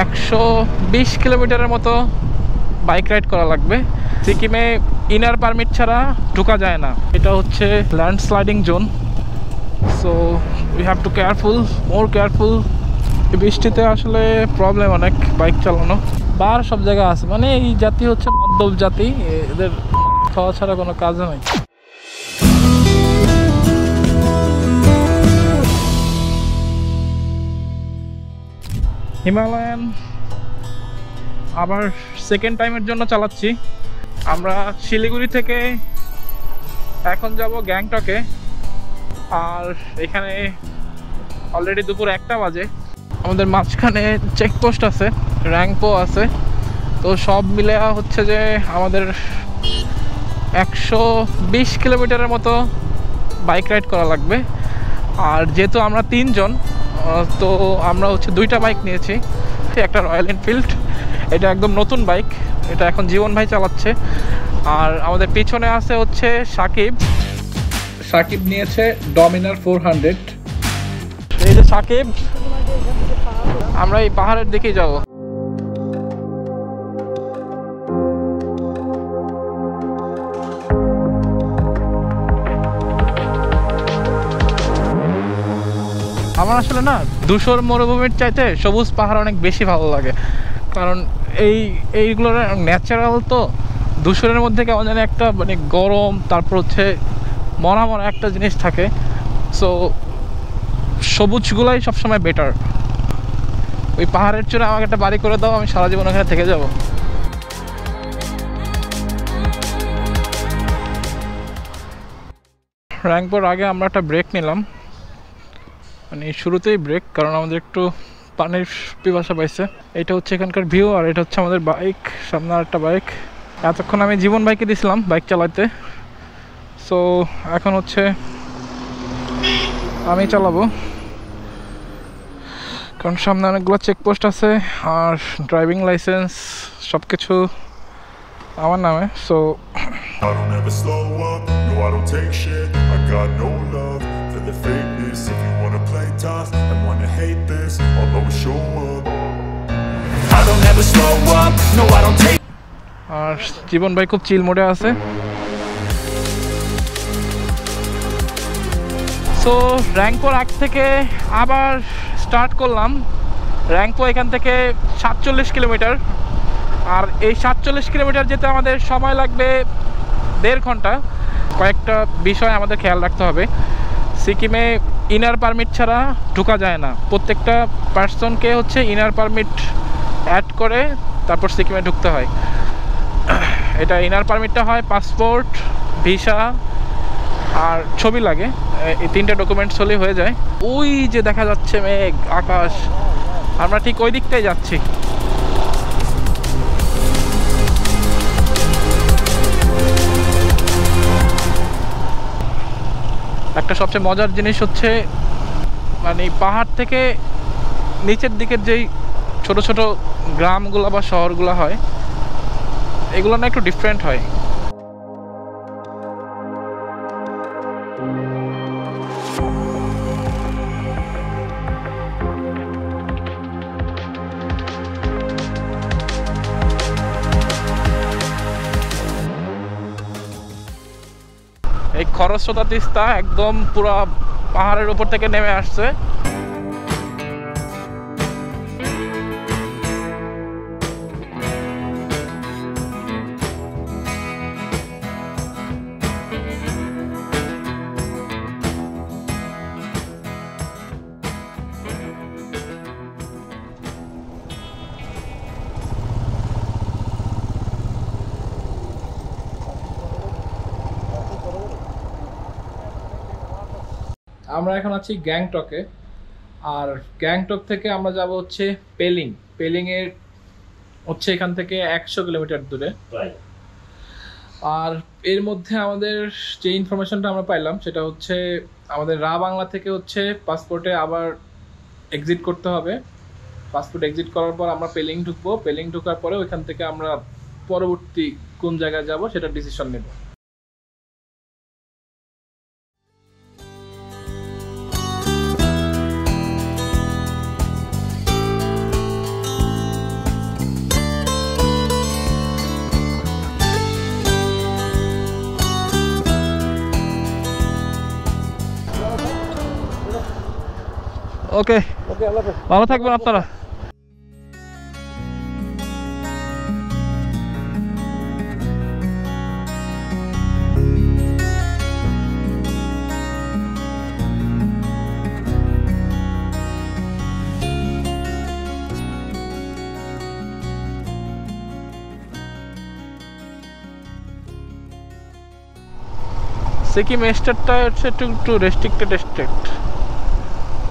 120 কিলোমিটারের মতো bike ride করা লাগবে। সিকিমে ইনার পারমিট ছাড়া ঢোকা যায় না। এটা হচ্ছে landsliding zone, so we have to careful, more careful. বৃষ্টিতে আসলে প্রবলেম অনেক বাইক চালানো। বার সব জায়গায় আছে, মানে এই জাতি হচ্ছে মদ্যপ জাতি, এদের খাওয়া ছাড়া কোনো কাজ নাই। হিমালয়ান আবার সেকেন্ড টাইমের জন্য চালাচ্ছি। আমরা শিলিগুড়ি থেকে এখন যাব গ্যাংটকে, আর এখানে অলরেডি দুপুর 1টা বাজে। আমাদের মাঝখানে চেকপোস্ট আছে, র্যাঙ্কপো আছে, তো সব মিলে হচ্ছে যে আমাদের 120 কিলোমিটারের মতো বাইক রাইড করা লাগবে। আর যেহেতু আমরা 3 জন, তো আমরা হচ্ছে 2টা বাইক নিয়েছি। একটা রয়্যাল এনফিল্ড, এটা একদম নতুন বাইক, এটা এখন জীবন ভাই চালাচ্ছে। আর আমাদের পিছনে আছে হচ্ছে সাকিব নিয়েছে ডমিনার 400। এই যে সাকিব, আমরা এই পাহাড়ের দিকেই যাব। আমার আসলে না ধূসর মরুভূমির চাইতে সবুজ পাহাড় অনেক বেশি ভালো লাগে, কারণ এইগুলোর ন্যাচারাল। তো ধূসরের মধ্যে কেমন জানি একটা মানে গরম, তারপর হচ্ছে মরা মরা একটা জিনিস থাকে। সো সবুজগুলাই সবসময় বেটার। ওই পাহাড়ের চূড়ে আমাকে একটা বাড়ি করে দাও, আমি সারা জীবন ওখানে থেকে যাব। র্যাঙ্কপোর আগে আমরা একটা ব্রেক নিলাম, মানে শুরুতেই ব্রেক, কারণ আমাদের একটু পানির পিপাসা পাইছে। এটা হচ্ছে এখানকার ভিউ, আর এটা হচ্ছে আমাদের বাইক, সামনে আরেকটা বাইক। এতক্ষণ আমি জীবন বাইকে দিয়েছিলাম বাইক চালাতে, সো এখন হচ্ছে আমি চালাবো, কারণ সামনে অনেকগুলো চেকপোস্ট আছে আর ড্রাইভিং লাইসেন্স সব কিছু আমার নামে। সো আর জীবন ভাই খুব চিল মোডে আছে। সো র্যাঙ্কপোর আগ থেকে আবার স্টার্ট করলাম। র্যাঙ্কপো এখান থেকে 47 কিলোমিটার, আর এই 47 কিলোমিটার যেতে আমাদের সময় লাগবে 1.5 ঘন্টা। কয়েকটা বিষয় আমাদের খেয়াল রাখতে হবে। সিকিমে ইনার পারমিট ছাড়া ঢোকা যায় না। প্রত্যেকটা পার্সনকে হচ্ছে ইনার পারমিট অ্যাড করে তারপর সিকিমে ঢুকতে হয়। এটা ইনার পারমিটটা হয় পাসপোর্ট, ভিসা আর ছবি লাগে। এই 3টা ডকুমেন্টস হলেই হয়ে যায়। ওই যে দেখা যাচ্ছে মেঘ, আকাশ, আমরা ঠিক ওই দিকটাই যাচ্ছি। একটা সবচেয়ে মজার জিনিস হচ্ছে, মানে পাহাড় থেকে নিচের দিকের যেই ছোট ছোট গ্রামগুলো বা শহরগুলো হয়, এগুলো না একটু ডিফারেন্ট হয়। এই খরস্রোতা তিস্তা একদম পুরো পাহাড়ের উপর থেকে নেমে আসছে। আমরা এখন আছি গ্যাংটকে, আর গ্যাংটক থেকে আমরা যাব হচ্ছে পেলিং এর হচ্ছে এখান থেকে 100 কিলোমিটার দূরে। আর এর মধ্যে আমাদের যে ইনফরমেশনটা আমরা পাইলাম সেটা হচ্ছে আমাদের বাংলা থেকে হচ্ছে পাসপোর্টে আবার এক্সিট করতে হবে। পাসপোর্ট এক্সিট করার পর আমরা পেলিং ঢুকবো। পেলিং ঢোকার পরে ওইখান থেকে আমরা পরবর্তী কোন জায়গায় যাব সেটা ডিসিশন নেব। ওকে, ভালো থাকবেন আপনারা। সিকিম স্টেটটা হচ্ছে একটু রেস্ট্রিক্টেড স্টেট,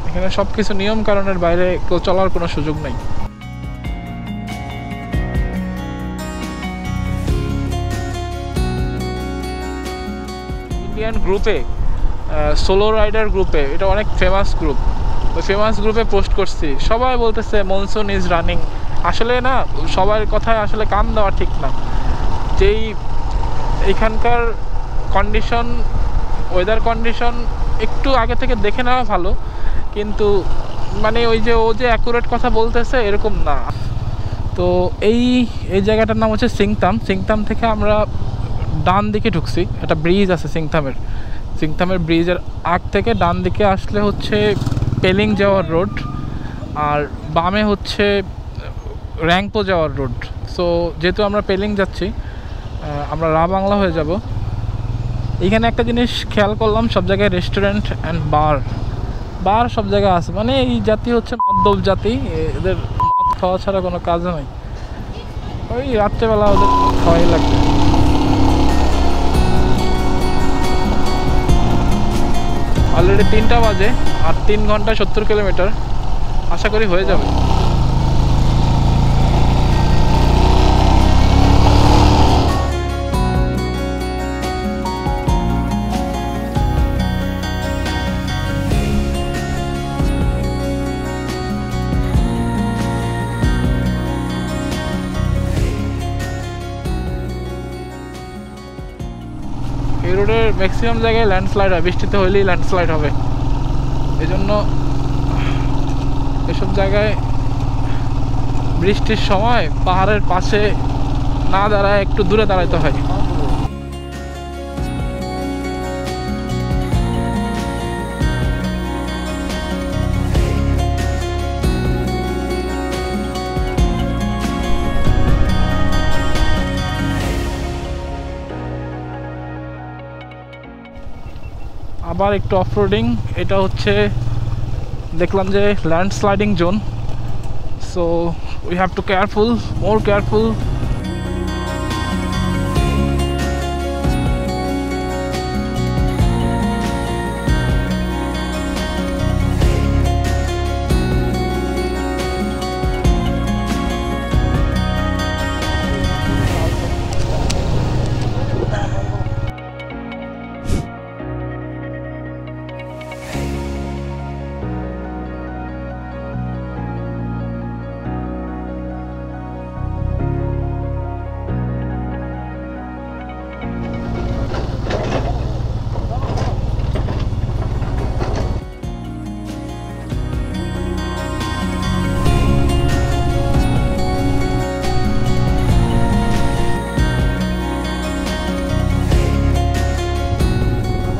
এখানে সব কিছু নিয়ম কারণের বাইরে কেউ চলার কোনো সুযোগ নেই। ইন্ডিয়ান গ্রুপে, সোলো রাইডার গ্রুপে, এটা অনেক ফেমাস গ্রুপ, ওই ফেমাস গ্রুপে পোস্ট করছি, সবাই বলতেছে মনসুন ইজ রানিং। আসলে না, সবার কথায় আসলে কান দেওয়া ঠিক না। যেই এখানকার কন্ডিশন, ওয়েদার কন্ডিশন একটু আগে থেকে দেখে নেওয়া ভালো, কিন্তু মানে ওই যে ও যে অ্যাকুরেট কথা বলতেছে এরকম না। তো এই জায়গাটার নাম হচ্ছে সিংতাম থেকে আমরা ডান দিকে ঢুকছি, একটা ব্রিজ আছে সিংতামের ব্রিজের আগ থেকে ডান দিকে আসলে হচ্ছে পেলিং যাওয়ার রোড, আর বামে হচ্ছে র্যাংপো যাওয়ার রোড। সো যেহেতু আমরা পেলিং যাচ্ছি, আমরা রা বাংলা হয়ে যাব। এইখানে একটা জিনিস খেয়াল করলাম, সব জায়গায় রেস্টুরেন্ট অ্যান্ড বার সব জায়গায় আছে, মানে এই জাতি হচ্ছে মদ্যপ জাতি, এদের মদ খাওয়া ছাড়া কোনো কাজ নেই। ওই রাত্রেবেলা ওদের খাওয়াই লাগবে। অলরেডি 3টা বাজে, আর 3 ঘন্টা 70 কিলোমিটার, আশা করি হয়ে যাবে। এই রোডের ম্যাক্সিমাম জায়গায় ল্যান্ডস্লাইড হয়, বৃষ্টিতে হইলেই ল্যান্ডস্লাইড হবে, এই জন্য এসব জায়গায় বৃষ্টির সময় পাহাড়ের পাশে না দাঁড়ায় একটু দূরে দাঁড়াইতে হয়। আবার একটু অফরোডিং, এটা হচ্ছে দেখলাম যে landsliding zone, so we have to more careful.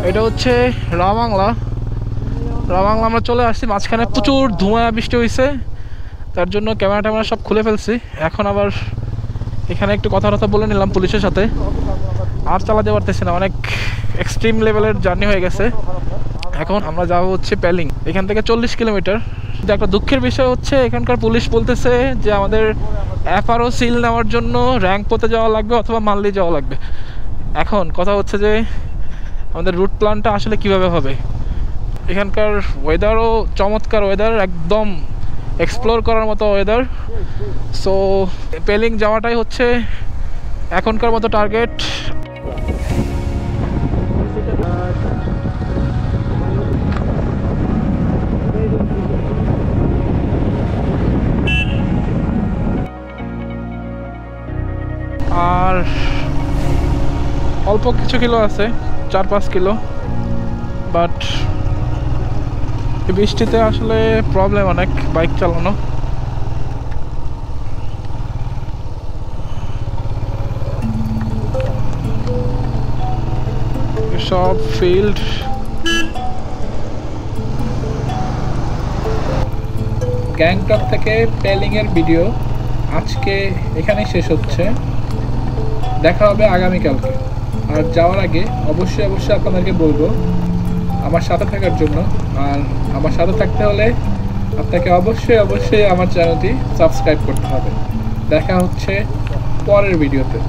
এটা হচ্ছে রা বাংলা আমরা চলে আসছি। মাঝখানে প্রচুর ধোঁয়া বৃষ্টি হয়েছে, তার জন্য ক্যামেরা সব খুলে ফেলছি। এখন আবার এখানে একটু কথা বলে নিলাম পুলিশের সাথে, আর চালাতে পারতেছি না, অনেক এক্সট্রিম লেভেলের জার্নি হয়ে গেছে। এখন আমরা যাবো হচ্ছে পেলিং, এখান থেকে 40 কিলোমিটার। কিন্তু একটা দুঃখের বিষয় হচ্ছে এখানকার পুলিশ বলতেছে যে আমাদের FRO সিল নেওয়ার জন্য র্যাংপোতে যাওয়া লাগবে অথবা মানলি যাওয়া লাগবে। এখন কথা হচ্ছে যে আমাদের রুট প্ল্যানটা আসলে কিভাবে হবে। এখানকার ওয়েদারও চমৎকার ওয়েদার, একদম এক্সপ্লোর করার মতো ওয়েদার। সো পেলিং যাওয়াটাই হচ্ছে এখনকার মতো টার্গেট। আর অল্প কিছু কিলো আছে, 4-5 কিলো, বাট বৃষ্টিতে আসলে প্রবলেম অনেক বাইক চালানো। সব ফিল্ড, গ্যাংটক থেকে পেলিংয়ের ভিডিও আজকে এখানেই শেষ হচ্ছে। দেখা হবে আগামীকালকে। আর যাওয়ার আগে অবশ্যই আপনাদেরকে বলবো আমার সাথে থাকার জন্য। আর আমার সাথে থাকতে হলে আপনাকে অবশ্যই আমার চ্যানেলটি সাবস্ক্রাইব করতে হবে। দেখা হচ্ছে পরের ভিডিওতে।